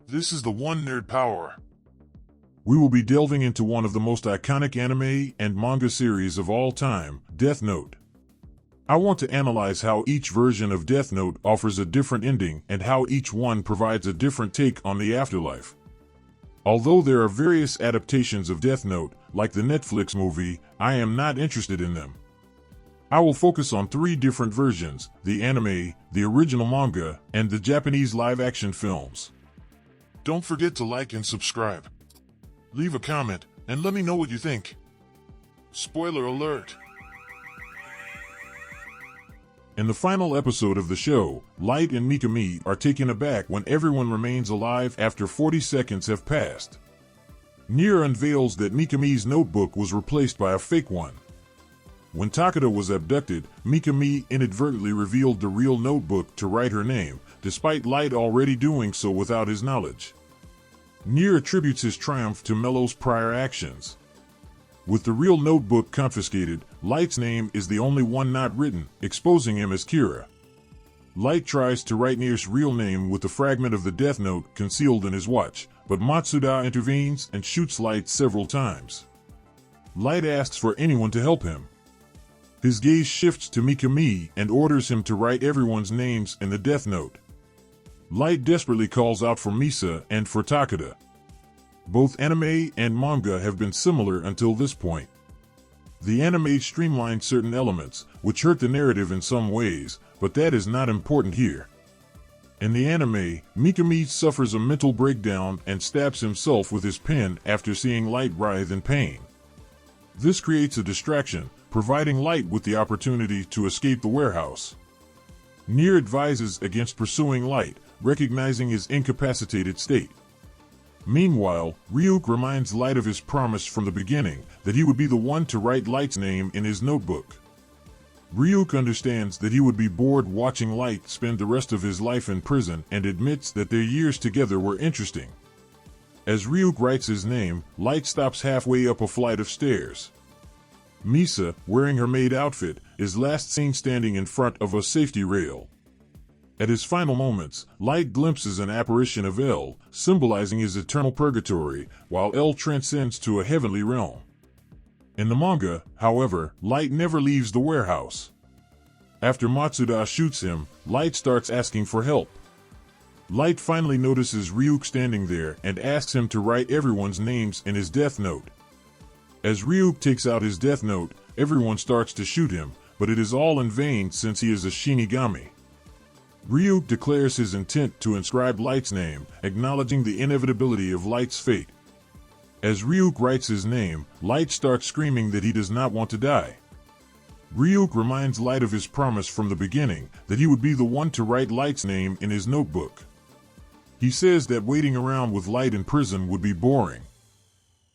This is the One Nerd Power. We will be delving into one of the most iconic anime and manga series of all time, Death Note. I want to analyze how each version of Death Note offers a different ending and how each one provides a different take on the afterlife. Although there are various adaptations of Death Note, like the Netflix movie, I am not interested in them. I will focus on three different versions: the anime, the original manga, and the Japanese live-action films. Don't forget to like and subscribe. Leave a comment and let me know what you think. Spoiler alert! In the final episode of the show, Light and Mikami are taken aback when everyone remains alive after 40 seconds have passed. Nier unveils that Mikami's notebook was replaced by a fake one. When Takeda was abducted, Mikami inadvertently revealed the real notebook to write her name, despite Light already doing so without his knowledge. Nier attributes his triumph to Melo's prior actions. With the real notebook confiscated, Light's name is the only one not written, exposing him as Kira. Light tries to write Nier's real name with the fragment of the Death Note concealed in his watch, but Matsuda intervenes and shoots Light several times. Light asks for anyone to help him. His gaze shifts to Mikami and orders him to write everyone's names in the Death Note. Light desperately calls out for Misa and for Takeda. Both anime and manga have been similar until this point. The anime streamlined certain elements, which hurt the narrative in some ways, but that is not important here. In the anime, Mikami suffers a mental breakdown and stabs himself with his pen after seeing Light writhe in pain. This creates a distraction, providing Light with the opportunity to escape the warehouse. Nier advises against pursuing Light, recognizing his incapacitated state. Meanwhile, Ryuk reminds Light of his promise from the beginning that he would be the one to write Light's name in his notebook. Ryuk understands that he would be bored watching Light spend the rest of his life in prison and admits that their years together were interesting. As Ryuk writes his name, Light stops halfway up a flight of stairs. Misa, wearing her maid outfit, is last seen standing in front of a safety rail. At his final moments, Light glimpses an apparition of L, symbolizing his eternal purgatory, while L transcends to a heavenly realm. In the manga, however, Light never leaves the warehouse. After Matsuda shoots him, Light starts asking for help. Light finally notices Ryuk standing there and asks him to write everyone's names in his Death Note. As Ryuk takes out his Death Note, everyone starts to shoot him, but it is all in vain since he is a Shinigami. Ryuk declares his intent to inscribe Light's name, acknowledging the inevitability of Light's fate. As Ryuk writes his name, Light starts screaming that he does not want to die. Ryuk reminds Light of his promise from the beginning that he would be the one to write Light's name in his notebook. He says that waiting around with Light in prison would be boring.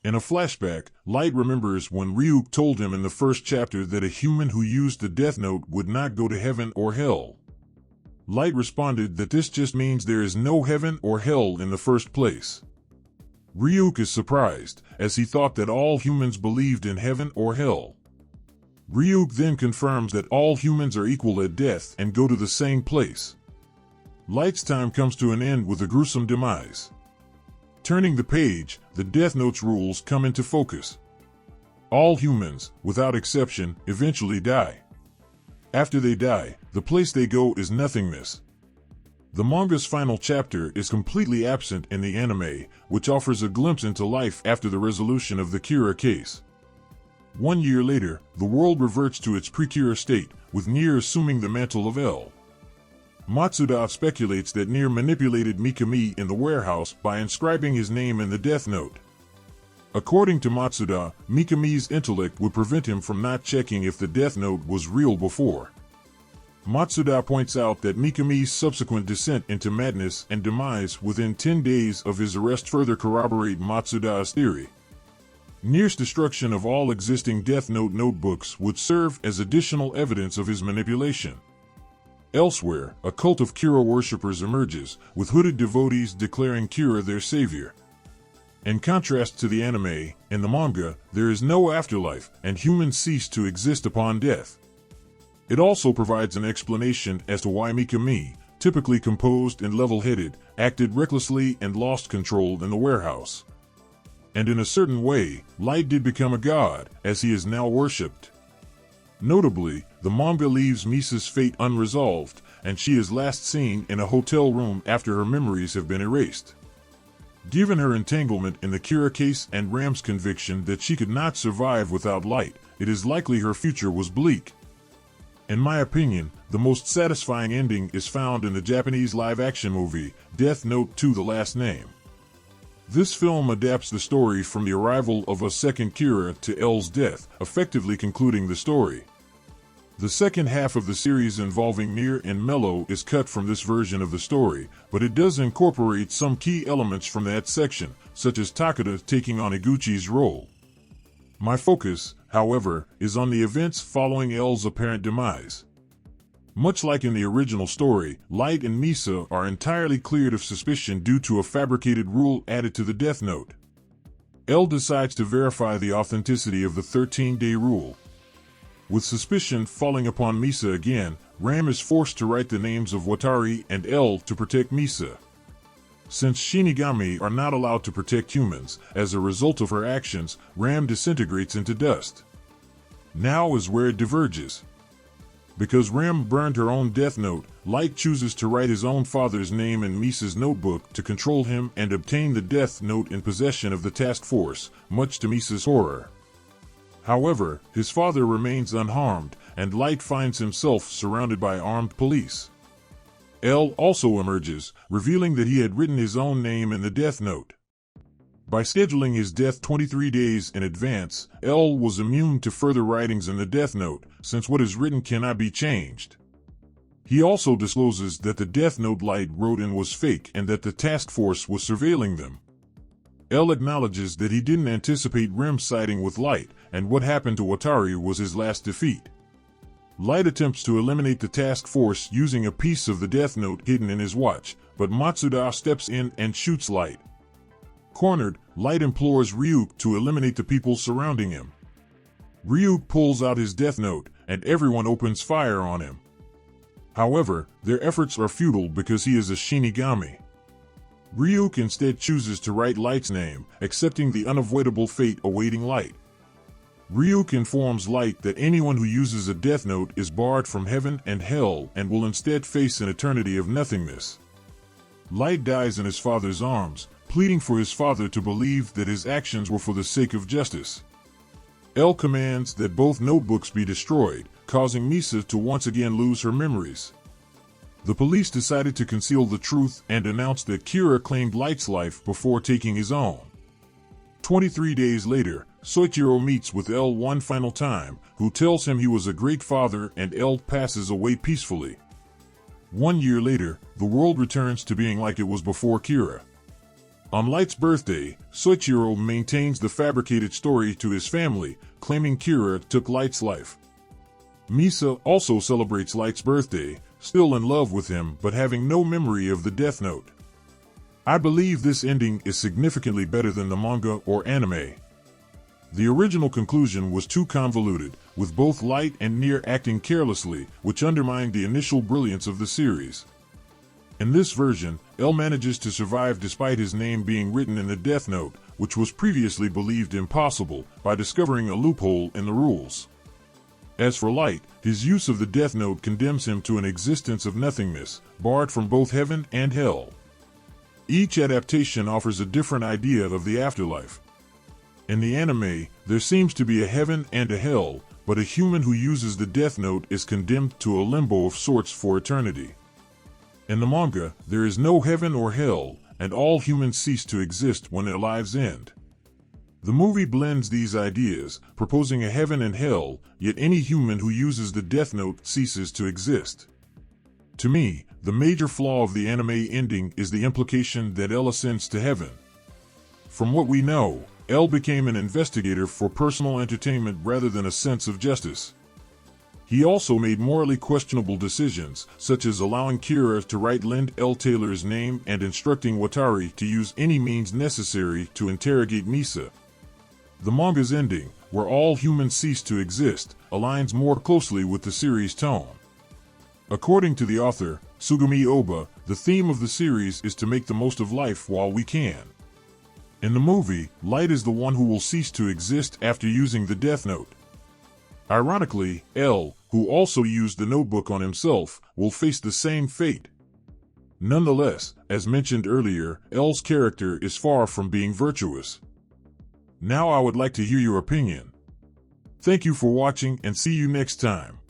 In a flashback, Light remembers when Ryuk told him in the first chapter that a human who used the Death Note would not go to heaven or hell. Light responded that this just means there is no heaven or hell in the first place. Ryuk is surprised, as he thought that all humans believed in heaven or hell. Ryuk then confirms that all humans are equal at death and go to the same place. Light's time comes to an end with a gruesome demise. Turning the page, the Death Note's rules come into focus. All humans, without exception, eventually die. After they die, the place they go is nothingness. The manga's final chapter is completely absent in the anime, which offers a glimpse into life after the resolution of the Kira case. 1 year later, the world reverts to its pre-Kira state, with Nier assuming the mantle of L. Matsuda speculates that Nier manipulated Mikami in the warehouse by inscribing his name in the Death Note. According to Matsuda, Mikami's intellect would prevent him from not checking if the Death Note was real before. Matsuda points out that Mikami's subsequent descent into madness and demise within 10 days of his arrest further corroborate Matsuda's theory. Nier's destruction of all existing Death Note notebooks would serve as additional evidence of his manipulation. Elsewhere, a cult of Kira worshippers emerges, with hooded devotees declaring Kira their savior. In contrast to the anime, in the manga, there is no afterlife, and humans cease to exist upon death. It also provides an explanation as to why Mikami, typically composed and level-headed, acted recklessly and lost control in the warehouse. And in a certain way, Light did become a god, as he is now worshipped. Notably, the manga leaves Misa's fate unresolved, and she is last seen in a hotel room after her memories have been erased. Given her entanglement in the Kira case and Ram's conviction that she could not survive without Light, it is likely her future was bleak. In my opinion, the most satisfying ending is found in the Japanese live-action movie, Deathnote 2: The Last Name. This film adapts the story from the arrival of a second Kira to L's death, effectively concluding the story. The second half of the series involving Nier and Mello is cut from this version of the story, but it does incorporate some key elements from that section, such as Takeda taking on Iguchi's role. My focus, however, is on the events following L's apparent demise. Much like in the original story, Light and Misa are entirely cleared of suspicion due to a fabricated rule added to the Death Note. L decides to verify the authenticity of the 13-day rule. With suspicion falling upon Misa again, Ram is forced to write the names of Watari and L to protect Misa. Since Shinigami are not allowed to protect humans, as a result of her actions, Ram disintegrates into dust. Now is where it diverges. Because Ram burned her own Death Note, Light chooses to write his own father's name in Misa's notebook to control him and obtain the Death Note in possession of the task force, much to Misa's horror. However, his father remains unharmed, and Light finds himself surrounded by armed police. L also emerges, revealing that he had written his own name in the Death Note. By scheduling his death 23 days in advance, L was immune to further writings in the Death Note, since what is written cannot be changed. He also discloses that the Death Note Light wrote in was fake and that the task force was surveilling them. L acknowledges that he didn't anticipate Rim siding with Light, and what happened to Watari was his last defeat. Light attempts to eliminate the task force using a piece of the Death Note hidden in his watch, but Matsuda steps in and shoots Light. Cornered, Light implores Ryuk to eliminate the people surrounding him. Ryuk pulls out his Death Note, and everyone opens fire on him. However, their efforts are futile because he is a Shinigami. Ryuk instead chooses to write Light's name, accepting the unavoidable fate awaiting Light. Ryuk informs Light that anyone who uses a Death Note is barred from heaven and hell and will instead face an eternity of nothingness. Light dies in his father's arms, pleading for his father to believe that his actions were for the sake of justice. L commands that both notebooks be destroyed, causing Misa to once again lose her memories. The police decided to conceal the truth and announced that Kira claimed Light's life before taking his own. 23 days later, Soichiro meets with L one final time, who tells him he was a great father, and L passes away peacefully. 1 year later, the world returns to being like it was before Kira. On Light's birthday, Soichiro maintains the fabricated story to his family, claiming Kira took Light's life. Misa also celebrates Light's birthday, still in love with him but having no memory of the Death Note. I believe this ending is significantly better than the manga or anime. The original conclusion was too convoluted, with both Light and Nier acting carelessly, which undermined the initial brilliance of the series. In this version, L manages to survive despite his name being written in the Death Note, which was previously believed impossible, by discovering a loophole in the rules. As for Light, his use of the Death Note condemns him to an existence of nothingness, barred from both heaven and hell. Each adaptation offers a different idea of the afterlife. In the anime, there seems to be a heaven and a hell, but a human who uses the Death Note is condemned to a limbo of sorts for eternity. In the manga, there is no heaven or hell, and all humans cease to exist when their lives end. The movie blends these ideas, proposing a heaven and hell, yet any human who uses the Death Note ceases to exist. To me, the major flaw of the anime ending is the implication that L ascends to heaven. From what we know, L became an investigator for personal entertainment rather than a sense of justice. He also made morally questionable decisions, such as allowing Kira to write Lind L. Taylor's name and instructing Watari to use any means necessary to interrogate Misa. The manga's ending, where all humans cease to exist, aligns more closely with the series' tone. According to the author, Sugumi Oba, the theme of the series is to make the most of life while we can. In the movie, Light is the one who will cease to exist after using the Deathnote. Ironically, L, who also used the notebook on himself, will face the same fate. Nonetheless, as mentioned earlier, L's character is far from being virtuous. Now I would like to hear your opinion. Thank you for watching and see you next time.